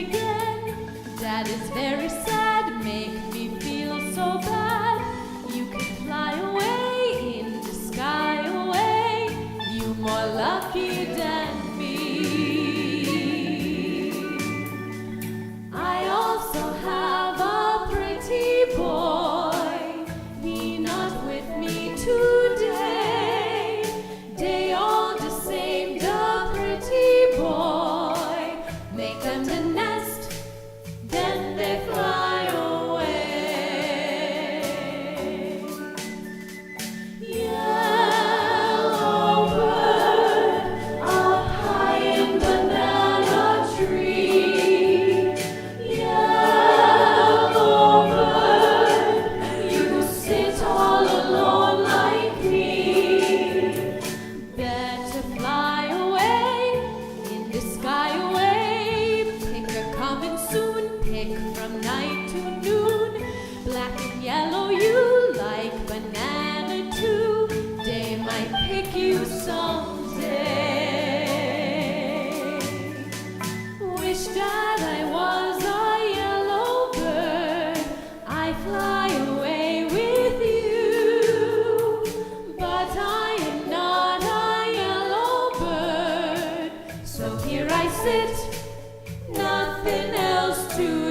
again. That is very sad, make me feel so bad. You can fly away in the sky away. You more lucky than me. I also have a pretty boy. He not with me today. They all the same, the pretty boy. Make them the nest, then they fly away. Yellow bird up high in banana tree. Yellow bird, you sit all alone like me. Better fly away in the sky away. Pick a coming soon, pick from night to noon. Black and yellow, you like banana too. They might pick you someday. Wish that I was a yellow bird. I fly away with you. But I am not a yellow bird. So here I sit, nothing else to